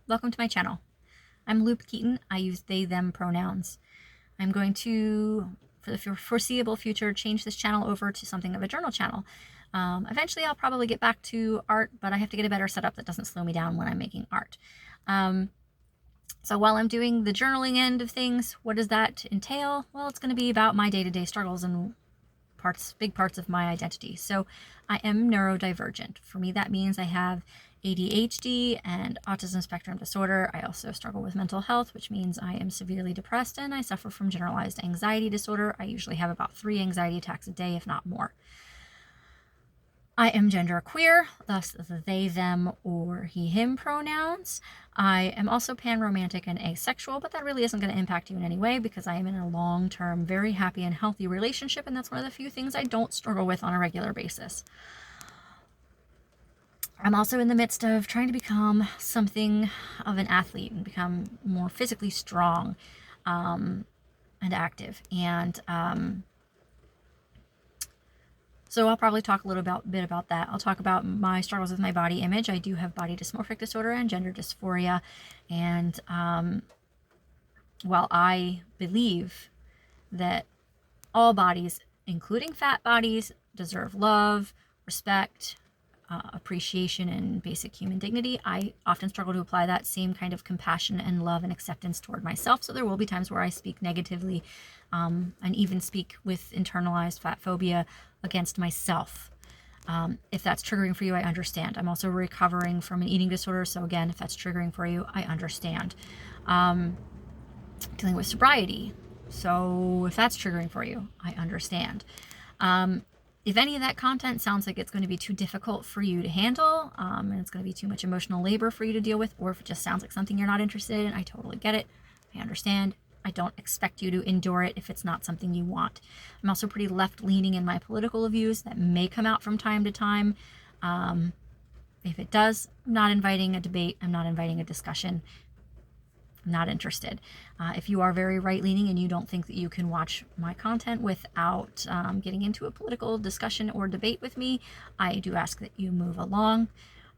welcome to my channel. I'm Keaton. I use they, them pronouns. I'm going to, for the foreseeable future, change this channel over to something of a journal channel. Eventually I'll probably get back to art, but I have to get a better setup that doesn't slow me down when I'm making art. So while I'm doing the journaling end of things, what does that entail? Well, it's going to be about my day-to-day struggles and big parts of my identity. So I am neurodivergent. For me, that means I have ADHD and autism spectrum disorder. I also struggle with mental health, which means I am severely depressed, and I suffer from generalized anxiety disorder. I usually have about 3 anxiety attacks a day, if not more. I am genderqueer, thus the they, them, or he, him pronouns. I am also panromantic and asexual, but that really isn't going to impact you in any way because I am in a long-term, very happy and healthy relationship, and that's one of the few things I don't struggle with on a regular basis. I'm also in the midst of trying to become something of an athlete and become more physically strong and active. And so I'll probably talk a little bit about that. I'll talk about my struggles with my body image. I do have body dysmorphic disorder and gender dysphoria. And while I believe that all bodies, including fat bodies, deserve love, respect, appreciation, and basic human dignity, I often struggle to apply that same kind of compassion and love and acceptance toward myself. So there will be times where I speak negatively and even speak with internalized fat phobia against myself. If that's triggering for you, I understand. I'm also recovering from an eating disorder, so again, if that's triggering for you, I understand. Dealing with sobriety, so if that's triggering for you, I understand. If any of that content sounds like it's going to be too difficult for you to handle, and it's going to be too much emotional labor for you to deal with, or if it just sounds like something you're not interested in, I totally get it. I understand. I don't expect you to endure it if it's not something you want. I'm also pretty left-leaning in my political views. That may come out from time to time. If it does, I'm not inviting a debate. I'm not inviting a discussion. I'm not interested. If you are very right-leaning and you don't think that you can watch my content without getting into a political discussion or debate with me, I do ask that you move along.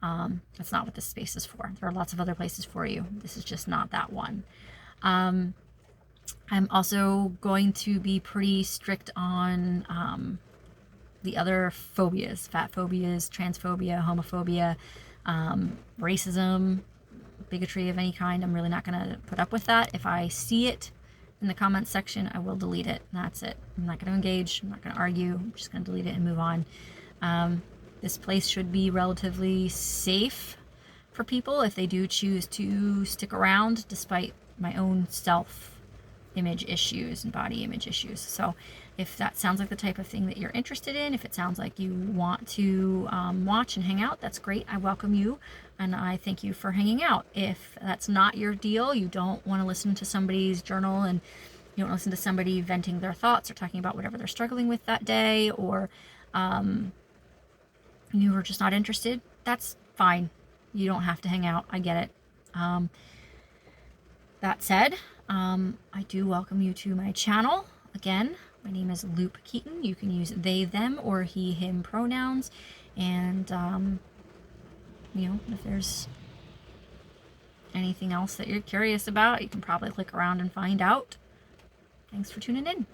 That's not what this space is for. There are lots of other places for you. This is just not that one. I'm also going to be pretty strict on the other phobias, fat phobias, transphobia, homophobia, racism, bigotry of any kind. I'm really not going to put up with that. If I see it in the comments section, I will delete it. That's it. I'm not going to engage. I'm not going to argue. I'm just going to delete it and move on. This place should be relatively safe for people if they do choose to stick around despite my own self-image issues and body image issues. So if that sounds like the type of thing that you're interested in, if it sounds like you want to watch and hang out, that's great. I welcome you, and I thank you for hanging out. If that's not your deal, you don't want to listen to somebody's journal and you don't listen to somebody venting their thoughts or talking about whatever they're struggling with that day, or you are just not interested, that's fine. You don't have to hang out. I get it. That said, I do welcome you to my channel. Again, my name is Keaton. You can use they, them, or he, him pronouns. And, if there's anything else that you're curious about, you can probably click around and find out. Thanks for tuning in.